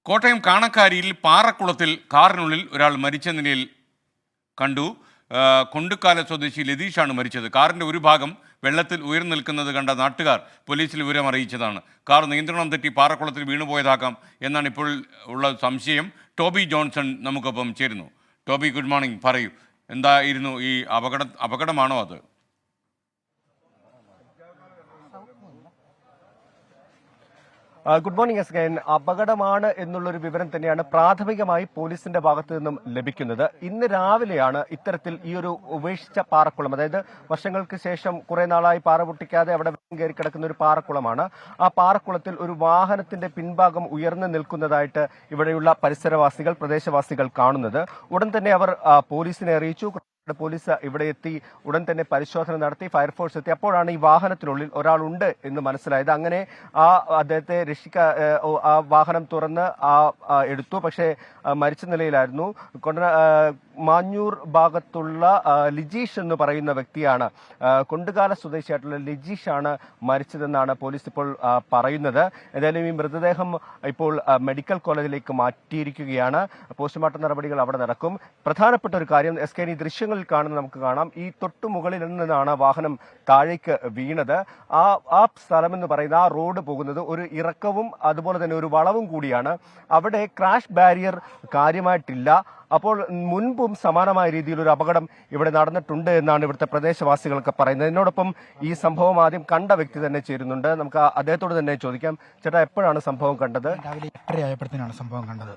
കോട്ടയം കാണക്കാരിയിൽ പാറക്കുളത്തിൽ കാറിനുള്ളിൽ ഒരാൾ മരിച്ച നിലയിൽ കണ്ടു. കൊണ്ടുക്കാല സ്വദേശി ലതീഷാണ് മരിച്ചത്. കാറിൻ്റെ ഒരു ഭാഗം വെള്ളത്തിൽ ഉയർന്നു നിൽക്കുന്നത് കണ്ട നാട്ടുകാർ പോലീസിൽ വിവരം അറിയിച്ചതാണ്. കാർ നിയന്ത്രണം തെറ്റി പാറക്കുളത്തിൽ വീണുപോയതാകാം എന്നാണ് ഇപ്പോൾ ഉള്ള സംശയം. ടോബി ജോൺസൺ നമുക്കൊപ്പം ചേരുന്നു. Toby, good morning. പറയൂ, എന്തായിരുന്നു ഈ അപകടമാണോ അത്? Good morning Erskine. അപകടമാണ് എന്നുള്ളൊരു വിവരം തന്നെയാണ് പ്രാഥമികമായി പോലീസിന്റെ ഭാഗത്തു നിന്നും ലഭിക്കുന്നത്. ഇന്ന് രാവിലെയാണ് ഇത്തരത്തിൽ ഈ ഒരു ഉപേക്ഷിച്ച പാറക്കുളം, അതായത് വർഷങ്ങൾക്ക് ശേഷം കുറെ നാളായി പാറ പൊട്ടിക്കാതെ അവിടെ കയറി കിടക്കുന്ന ഒരു പാറക്കുളമാണ്. ആ പാറക്കുളത്തിൽ ഒരു വാഹനത്തിന്റെ പിൻഭാഗം ഉയർന്നു നിൽക്കുന്നതായിട്ട് ഇവിടെയുള്ള പരിസരവാസികൾ, പ്രദേശവാസികൾ കാണുന്നത്. ഉടൻ തന്നെ അവർ പോലീസിനെ അറിയിച്ചു. പോലീസ് ഇവിടെ എത്തി ഉടൻ തന്നെ പരിശോധന നടത്തി. ഫയർഫോഴ്സ് എത്തി. അപ്പോഴാണ് ഈ വാഹനത്തിനുള്ളിൽ ഒരാളുണ്ട് എന്ന് മനസ്സിലായത്. അങ്ങനെ അദ്ദേഹത്തെ ആ വാഹനം തുറന്ന് എടുത്തു. പക്ഷേ മരിച്ച നിലയിലായിരുന്നു. മാഞ്ഞൂർ ഭാഗത്തുള്ള ലിജീഷ് എന്ന് പറയുന്ന വ്യക്തിയാണ്, കൊണ്ടുകാല സ്വദേശിയായിട്ടുള്ള ലിജീഷാണ് മരിച്ചതെന്നാണ് പോലീസ് ഇപ്പോൾ പറയുന്നത്. ഏതായാലും ഈ മൃതദേഹം ഇപ്പോൾ മെഡിക്കൽ കോളേജിലേക്ക് മാറ്റിയിരിക്കുകയാണ്. പോസ്റ്റ്മോർട്ടം നടപടികൾ അവിടെ നടക്കും. പ്രധാനപ്പെട്ട ഒരു കാര്യം, എസ്കൈൻ, ഈ ദൃശ്യങ്ങളിൽ കാണുന്ന നമുക്ക് കാണാം, ഈ തൊട്ടുമുകളിൽ നിന്നാണ് വാഹനം താഴേക്ക് വീണത്. ആ സ്ഥലമെന്ന് പറയുന്ന ആ റോഡ് പോകുന്നത് ഒരു ഇറക്കവും അതുപോലെ തന്നെ ഒരു വളവും കൂടിയാണ്. അവിടെ ക്രാഷ് ബാരിയർ കാര്യമായിട്ടില്ല. അപ്പോൾ മുൻപും സമാനമായ രീതിയിൽ ഒരു അപകടം ഇവിടെ നടന്നിട്ടുണ്ട് എന്നാണ് ഇവിടുത്തെ പ്രദേശവാസികളൊക്കെ പറയുന്നത്. എന്നോടൊപ്പം ഈ സംഭവം ആദ്യം കണ്ട വ്യക്തി തന്നെ ചേരുന്നുണ്ട്. നമുക്ക് അദ്ദേഹത്തോട് തന്നെ ചോദിക്കാം. ചേട്ടാ, എപ്പോഴാണ് സംഭവം കണ്ടത്? രാവിലെ 8:30 ആയപ്പോഴത്തേനാണ് സംഭവം കണ്ടത്.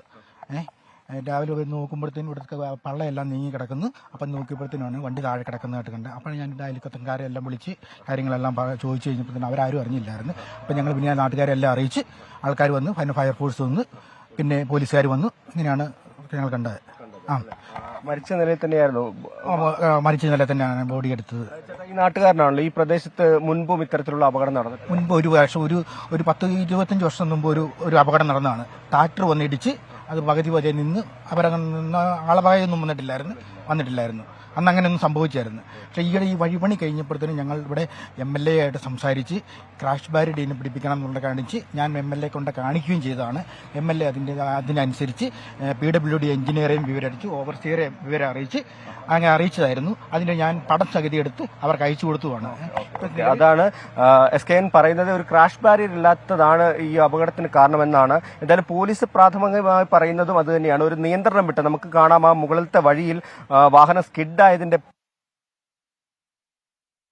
രാവിലെ നോക്കുമ്പോഴത്തേനും ഇവിടുത്തെ പള്ളയെല്ലാം നീങ്ങി കിടക്കുന്നു. അപ്പം നോക്കിയപ്പോഴത്തേനാണ് വണ്ടി താഴെ കിടക്കുന്നതായിട്ട് കണ്ടത്. അപ്പോൾ ഞാൻ അയൽക്കത്തക്കാരെ എല്ലാം വിളിച്ച് കാര്യങ്ങളെല്ലാം ചോദിച്ചു കഴിഞ്ഞപ്പോഴത്തേനും അവരാരും അറിഞ്ഞില്ലായിരുന്നു. അപ്പം ഞങ്ങൾ പിന്നെ നാട്ടുകാരെ എല്ലാം അറിയിച്ച് ആൾക്കാർ വന്നു, പിന്നെ ഫയർഫോഴ്സ് വന്നു, പിന്നെ പോലീസുകാർ വന്നു. ഇങ്ങനെയാണ് ഞങ്ങൾ കണ്ടത്. മരിച്ച നിലയിൽ തന്നെയായിരുന്നു? മരിച്ച നിലയിൽ തന്നെയാണ് ബോഡി എടുത്തത്. ഈ നാട്ടുകാരനാണല്ലോ. ഈ പ്രദേശത്ത് മുൻപും ഇത്തരത്തിലുള്ള അപകടം നടന്നു? മുൻപ് ഒരു വർഷം, ഒരു 10-25 വർഷം മുമ്പ് ഒരു അപകടം നടന്നതാണ്. ട്രാക്ടർ വന്നിടിച്ച് അത് പകുതി വരെ നിന്ന് ആളപായൊന്നും വന്നിട്ടില്ലായിരുന്നു. അന്ന് അങ്ങനെയൊന്നും സംഭവിച്ചായിരുന്നു. പക്ഷേ ഈയിടെ ഈ വഴിപണി കഴിഞ്ഞപ്പോഴത്തേനും ഞങ്ങൾ ഇവിടെ MLA ആയിട്ട് സംസാരിച്ച് ക്രാഷ് ബാരിയർ പിടിപ്പിക്കണം എന്നുള്ള കാണിച്ച് ഞാൻ MLA കൊണ്ട് കാണിക്കുകയും ചെയ്തതാണ്. MLA അതിനനുസരിച്ച് PWD എഞ്ചിനീയറേയും വിവരടിച്ച് ഓവർസിയറെ വിവരം അറിയിച്ച് അങ്ങനെ അറിയിച്ചതായിരുന്നു. അതിന് ഞാൻ പടം സഹിതി എടുത്ത് അവർക്ക് അയച്ചു കൊടുത്തുമാണ്. അതാണ് SKN പറയുന്നത്. ഒരു ക്രാഷ് ബാരിയർ ഇല്ലാത്തതാണ് ഈ അപകടത്തിന് കാരണമെന്നാണ്. എന്തായാലും പോലീസ് പ്രാഥമികമായി പറയുന്നതും അത് തന്നെയാണ്. ഒരു നിയന്ത്രണം വിട്ട് നമുക്ക് കാണാം, ആ മുകളിലത്തെ വഴിയിൽ വാഹനം സ്കിഡായതിന്റെ,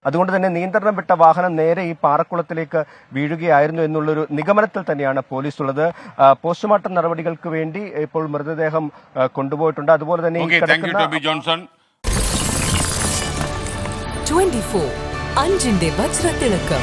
അതുകൊണ്ട് തന്നെ നിയന്ത്രണം വിട്ട വാഹനം നേരെ ഈ പാറക്കുളത്തിലേക്ക് വീഴുകയായിരുന്നു എന്നുള്ളൊരു നിഗമനത്തിൽ തന്നെയാണ് പോലീസ് ഉള്ളത്. പോസ്റ്റ്മോർട്ടം നടപടികൾക്ക് വേണ്ടി ഇപ്പോൾ മൃതദേഹം കൊണ്ടുപോയിട്ടുണ്ട്. അതുപോലെ തന്നെ 24 അഞ്ചിന്റെ വജ്രത്തിളക്കം.